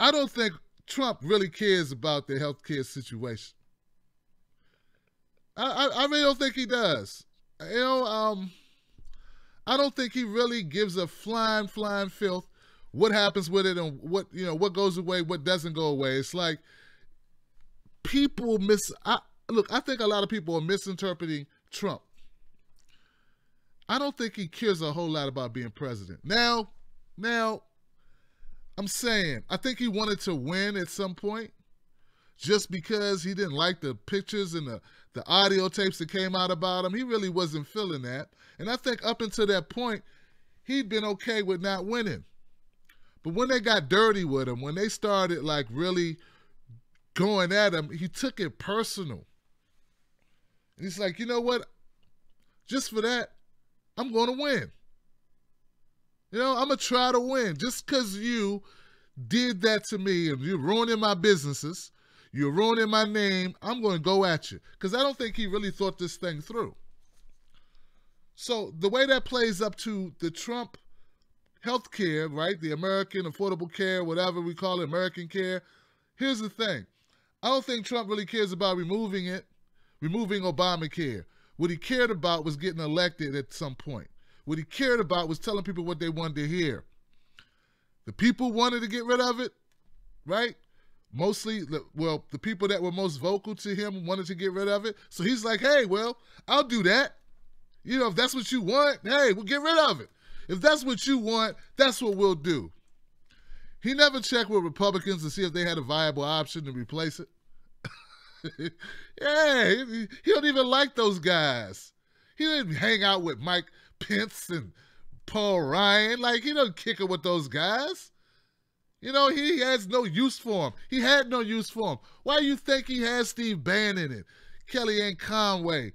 I don't think Trump really cares about the healthcare situation. I really don't think he does. I don't think he really gives a flying filth what happens with it and what goes away, what doesn't go away. It's like people I think a lot of people are misinterpreting Trump. I don't think he cares a whole lot about being president. Now, I'm saying, I think he wanted to win at some point just because he didn't like the pictures and the audio tapes that came out about him. He really wasn't feeling that. And I think up until that point, he'd been okay with not winning. But when they got dirty with him, when they started like really going at him, he took it personal. And he's like, you know what? Just for that, I'm going to win. I'm going to try to win. Just because you did that to me and you're ruining my businesses, you're ruining my name, I'm going to go at you. Because I don't think he really thought this thing through. So the way that plays up to the Trump health care, right, the American Affordable Care, whatever we call it, American Care, here's the thing. I don't think Trump really cares about removing Obamacare. What he cared about was getting elected at some point. What he cared about was telling people what they wanted to hear. The people wanted to get rid of it, right? Mostly, well, the people that were most vocal to him wanted to get rid of it. So he's like, hey, well, I'll do that. If that's what you want, hey, we'll get rid of it. If that's what you want, that's what we'll do. He never checked with Republicans to see if they had a viable option to replace it. Yeah, he don't even like those guys. He didn't hang out with Mike Pence and Paul Ryan. Like, he don't kick it with those guys. He has no use for him. He had no use for him. Why do you think he has Steve Bannon and Kellyanne Conway?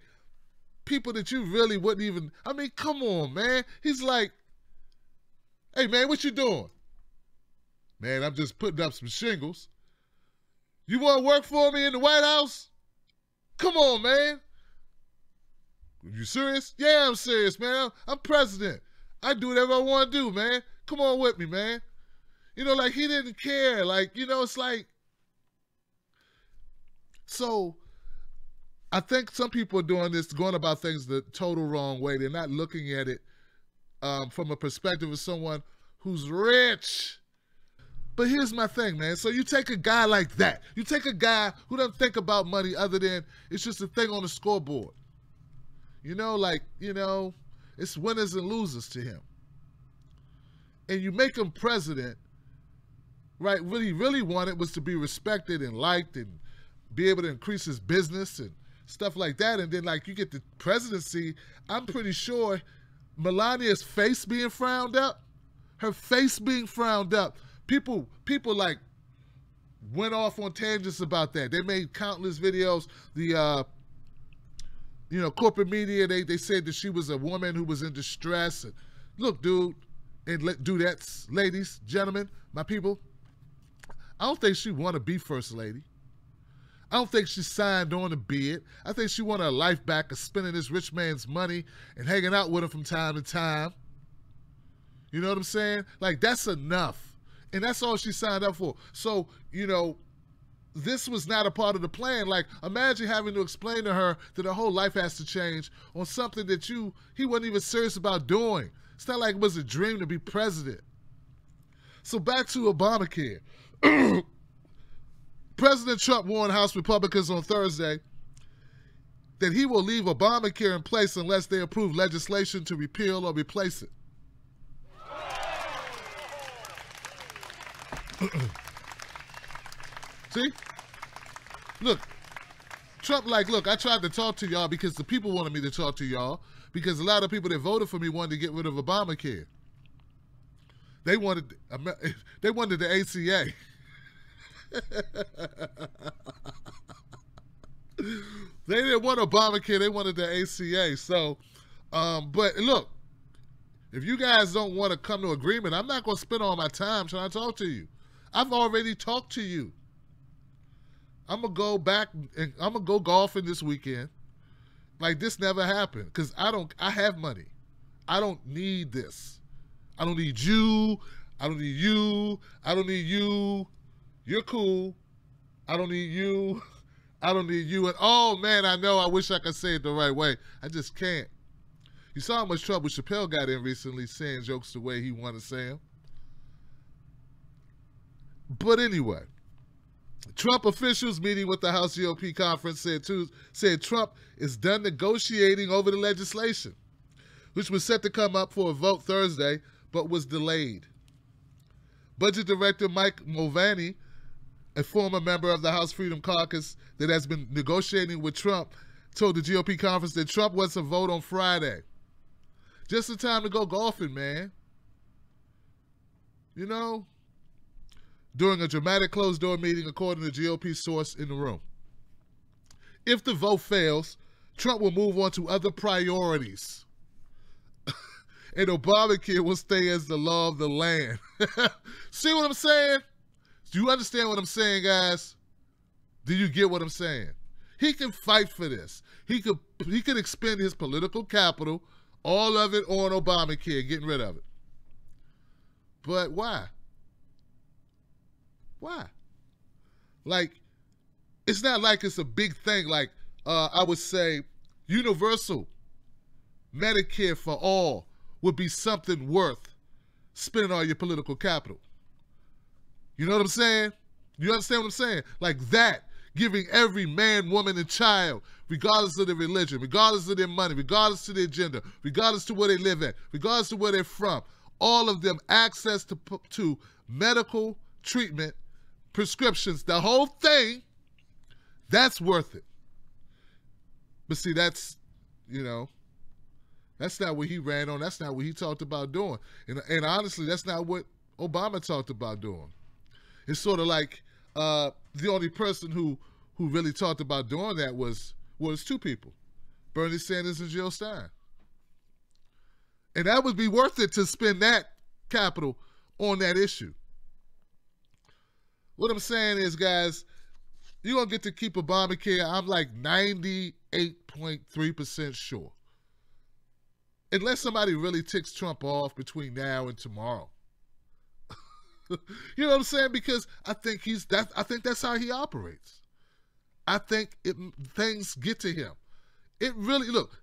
People that you really wouldn't even... I mean, come on, man. He's like, hey, man, what you doing? Man, I'm just putting up some shingles. You want to work for me in the White House? Come on, man. You serious? Yeah, I'm serious, man. I'm president. I do whatever I want to do, man. Come on with me, man. Like, he didn't care. Like, it's like... So, I think some people are doing this, going about things the total wrong way. They're not looking at it from a perspective of someone who's rich. But here's my thing, man. So you take a guy like that. You take a guy who doesn't think about money other than it's just a thing on the scoreboard. It's winners and losers to him. And you make him president, right? What he really wanted was to be respected and liked and be able to increase his business and stuff like that. And then, like, you get the presidency, I'm pretty sure Melania's face being frowned up, her face being frowned up, people like went off on tangents about that. They made countless videos. The corporate media, they said that she was a woman who was in distress. And look, dude, and dudettes, ladies, gentlemen, my people, I don't think she want to be first lady. I don't think she signed on to be it. I think she wanted her life back of spending this rich man's money and hanging out with him from time to time. You know what I'm saying? Like, that's enough. And that's all she signed up for. So, this was not a part of the plan. Like, imagine having to explain to her that her whole life has to change on something that he wasn't even serious about doing. It's not like it was a dream to be president. So back to Obamacare. President Trump warned House Republicans on Thursday that he will leave Obamacare in place unless they approve legislation to repeal or replace it. See? Look, Trump look, I tried to talk to y'all because the people wanted me to talk to y'all because a lot of people that voted for me wanted to get rid of Obamacare. They wanted the ACA. They didn't want Obamacare, they wanted the ACA. So, but look, if you guys don't want to come to agreement, I'm not going to spend all my time trying to talk to you. I've already talked to you. I'm going to go back and I'm going to go golfing this weekend. Like this never happened because I have money. I don't need this. I don't need you. I don't need you. I don't need you. You're cool. I don't need you. I don't need you. And oh man, I know. I wish I could say it the right way. I just can't. You saw how much trouble Chappelle got in recently saying jokes the way he wanted to say them. But anyway, Trump officials meeting with the House GOP conference said Trump is done negotiating over the legislation, which was set to come up for a vote Thursday, but was delayed. Budget Director Mike Mulvaney, a former member of the House Freedom Caucus that has been negotiating with Trump, told the GOP conference that Trump wants a vote on Friday. Just in time to go golfing, man. You know? During a dramatic closed-door meeting, according to GOP source in the room. If the vote fails, Trump will move on to other priorities. And Obamacare will stay as the law of the land. See what I'm saying? Do you understand what I'm saying, guys? Do you get what I'm saying? He can fight for this. He could expend his political capital, all of it on Obamacare, getting rid of it. But why? Why? Like, it's not like it's a big thing. Like, I would say universal Medicare for all would be something worth spending all your political capital. You know what I'm saying? You understand what I'm saying? Like that, giving every man, woman, and child, regardless of their religion, regardless of their money, regardless of their gender, regardless to where they live at, regardless to where they're from, all of them access to medical treatment, prescriptions, the whole thing, that's worth it. But see, that's, you know, that's not what he ran on. That's not what he talked about doing. And honestly, that's not what Obama talked about doing. It's sort of like the only person who really talked about doing that was two people, Bernie Sanders and Jill Stein. And that would be worth it to spend that capital on that issue. What I'm saying is, guys, you're going to get to keep Obamacare. I'm like 98.3% sure. Unless somebody really ticks Trump off between now and tomorrow. You know what I'm saying? Because I think that's how he operates. I think things get to him. It really, look,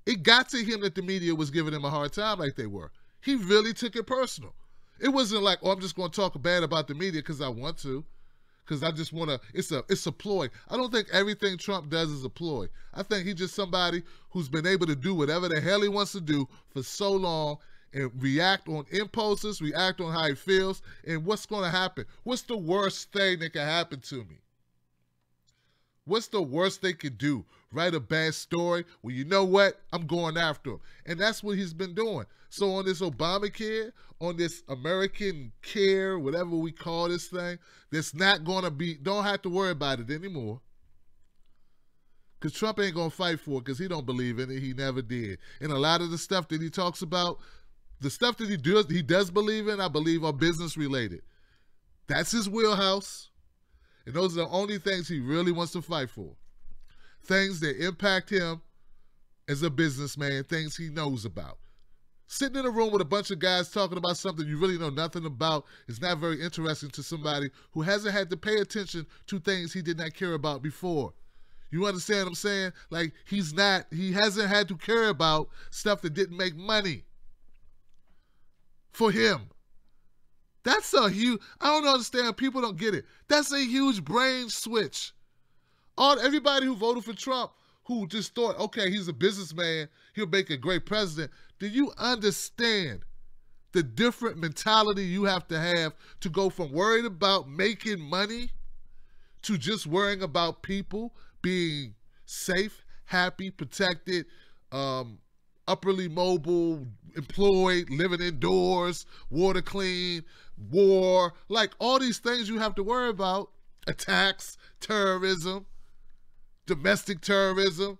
it got to him that the media was giving him a hard time like they were. He really took it personal. It wasn't like, oh, I'm just going to talk bad about the media because I want to, because I just want to. It's a ploy. I don't think everything Trump does is a ploy. I think he's just somebody who's been able to do whatever the hell he wants to do for so long and react on impulses, react on how he feels, and what's going to happen. What's the worst thing that can happen to me? What's the worst they could do? Write a bad story? Well, you know what? I'm going after him. And that's what he's been doing. So on this Obamacare, on this American care, whatever we call this thing, that's not going to be, don't have to worry about it anymore. Because Trump ain't going to fight for it because he don't believe in it. He never did. And a lot of the stuff that he talks about, the stuff that he does believe in, I believe are business related. That's his wheelhouse. And those are the only things he really wants to fight for. Things that impact him as a businessman, things he knows about. Sitting in a room with a bunch of guys talking about something you really know nothing about is not very interesting to somebody who hasn't had to pay attention to things he did not care about before. You understand what I'm saying? Like, he hasn't had to care about stuff that didn't make money for him. That's a huge, I don't understand, people don't get it. That's a huge brain switch. Everybody who voted for Trump, who just thought, okay, he's a businessman, he'll make a great president. Do you understand the different mentality you have to go from worried about making money to just worrying about people being safe, happy, protected, upperly mobile, employed, living indoors, water clean, war, like all these things you have to worry about, attacks, terrorism, domestic terrorism,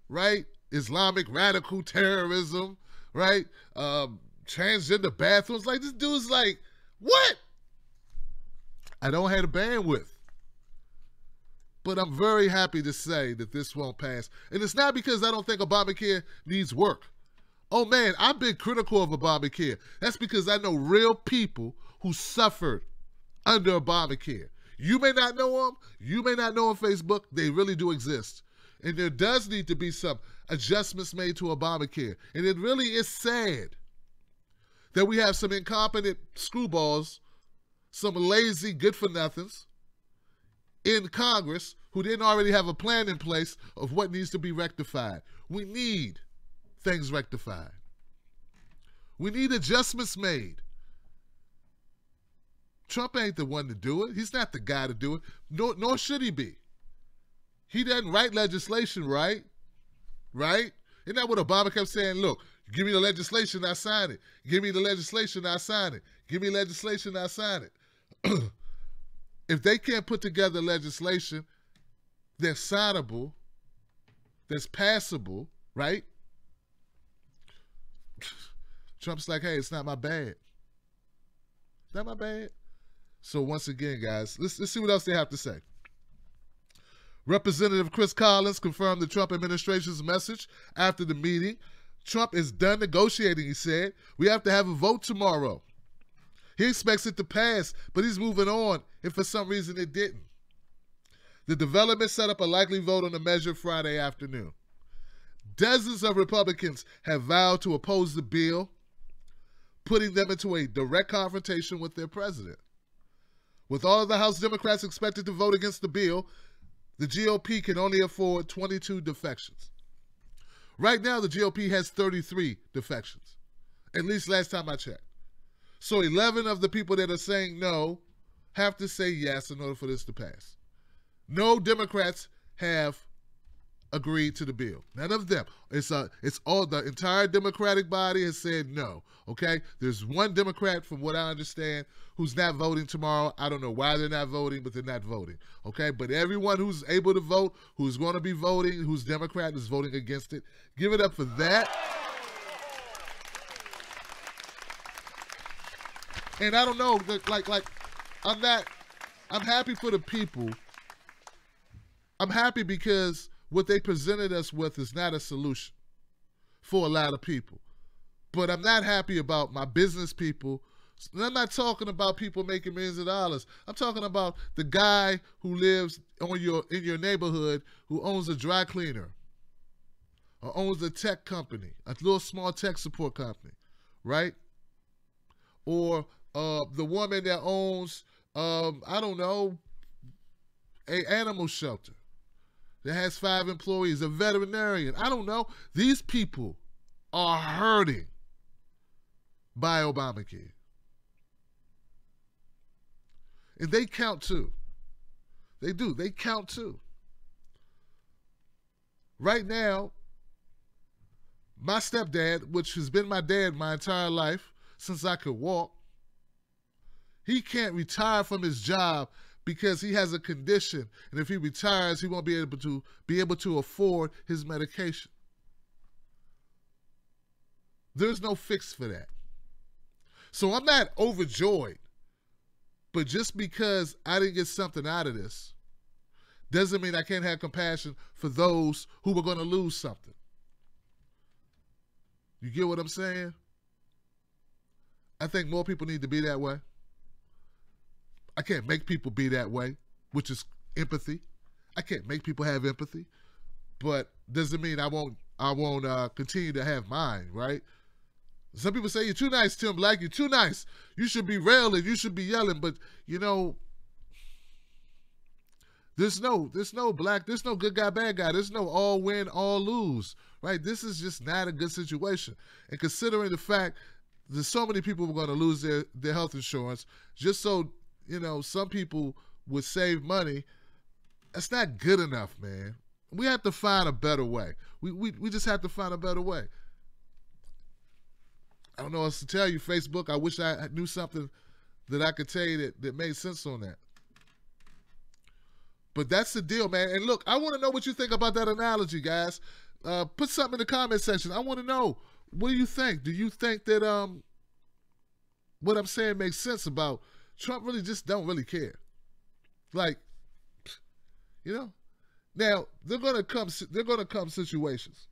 right? Islamic radical terrorism, right? Transgender bathrooms. Like, this dude's like, what? I don't have the bandwidth. But I'm very happy to say that this won't pass. And it's not because I don't think Obamacare needs work. Oh man, I've been critical of Obamacare. That's because I know real people who suffered under Obamacare. You may not know them. You may not know on Facebook. They really do exist. And there does need to be some adjustments made to Obamacare. And it really is sad that we have some incompetent screwballs, some lazy good-for-nothings in Congress who didn't already have a plan in place of what needs to be rectified. We need things rectified. We need adjustments made. Trump ain't the one to do it. He's not the guy to do it, nor should he be. He doesn't write legislation, right? Right? Isn't that what Obama kept saying? Look, give me the legislation, I sign it. Give me the legislation, I sign it. Give me legislation, I sign it. If they can't put together legislation that's signable, that's passable, right? Trump's like, hey, it's not my bad. It's not my bad. So once again, guys, let's see what else they have to say. Representative Chris Collins confirmed the Trump administration's message after the meeting. Trump is done negotiating, he said. We have to have a vote tomorrow. He expects it to pass, but he's moving on if for some reason it didn't. The development set up a likely vote on the measure Friday afternoon. Dozens of Republicans have vowed to oppose the bill, putting them into a direct confrontation with their president. With all of the House Democrats expected to vote against the bill, the GOP can only afford 22 defections. Right now, the GOP has 33 defections, at least last time I checked. So 11 of the people that are saying no have to say yes in order for this to pass. No Democrats have agreed to the bill. None of them. It's all the entire Democratic body has said no. Okay? There's one Democrat, from what I understand, who's not voting tomorrow. I don't know why they're not voting, but they're not voting. Okay? But everyone who's able to vote, who's going to be voting, who's Democrat, is voting against it. Give it up for that. And I don't know, I'm happy for the people. I'm happy because what they presented us with is not a solution for a lot of people. But I'm not happy about my business people. And I'm not talking about people making millions of dollars. I'm talking about the guy who lives in your neighborhood who owns a dry cleaner or owns a tech company, a little small tech support company, right? Or the woman that owns, I don't know, an animal shelter that has 5 employees, a veterinarian. I don't know. These people are hurting by Obamacare. And they count too. They do. They count too. Right now, my stepdad, which has been my dad my entire life since I could walk, he can't retire from his job because he has a condition, and if he retires, he won't be able to afford his medication. There's no fix for that. So I'm not overjoyed, but just because I didn't get something out of this doesn't mean I can't have compassion for those who were going to lose something. You get what I'm saying? I think more people need to be that way. I can't make people be that way, which is empathy. I can't make people have empathy, but doesn't mean I won't continue to have mine, right? Some people say, you're too nice, Tim Black. You're too nice. You should be railing. You should be yelling. But, you know, there's no black, there's no good guy, bad guy. There's no all win, all lose, right? This is just not a good situation. And considering the fact that so many people were going to lose their health insurance, just so, you know, some people would save money, that's not good enough, man. We have to find a better way. We just have to find a better way. I don't know what else to tell you, Facebook. I wish I knew something that I could tell you that made sense on that. But that's the deal, man. And look, I want to know what you think about that analogy, guys. Put something in the comment section. I want to know, what do you think? Do you think that what I'm saying makes sense about Trump really just don't really care? Like, you know? Now, they're gonna come situations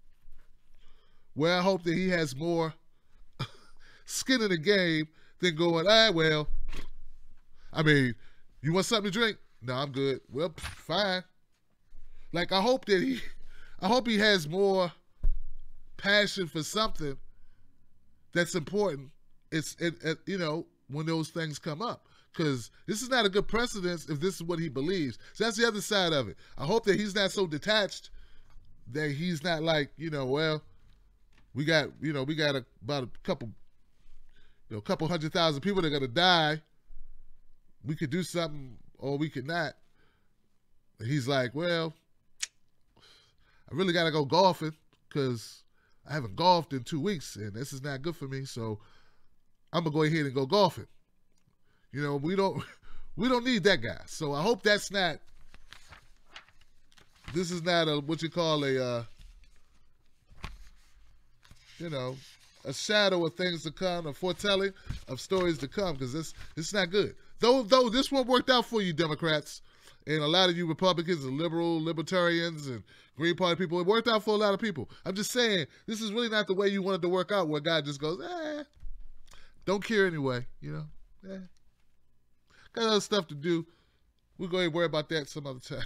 where I hope that he has more skin in the game than going, well, I mean, you want something to drink? No, I'm good. Well, fine. Like I hope he has more passion for something that's important. When those things come up, because this is not a good precedence if this is what he believes. So that's the other side of it. I hope that he's not so detached that he's not like, well, we got about a couple 100,000 people that are gonna die. We could do something or we could not. He's like, well, I really gotta go golfing because I haven't golfed in 2 weeks and this is not good for me. So I'm gonna go ahead and go golfing. We don't need that guy. So I hope that's not. This is not what you call a shadow of things to come, a foretelling of stories to come, because it's not good. Though this one worked out for you Democrats and a lot of you Republicans and libertarians and Green Party people, it worked out for a lot of people. I'm just saying, this is really not the way you wanted to work out, where God just goes, don't care anyway, got other stuff to do. We'll go ahead and worry about that some other time.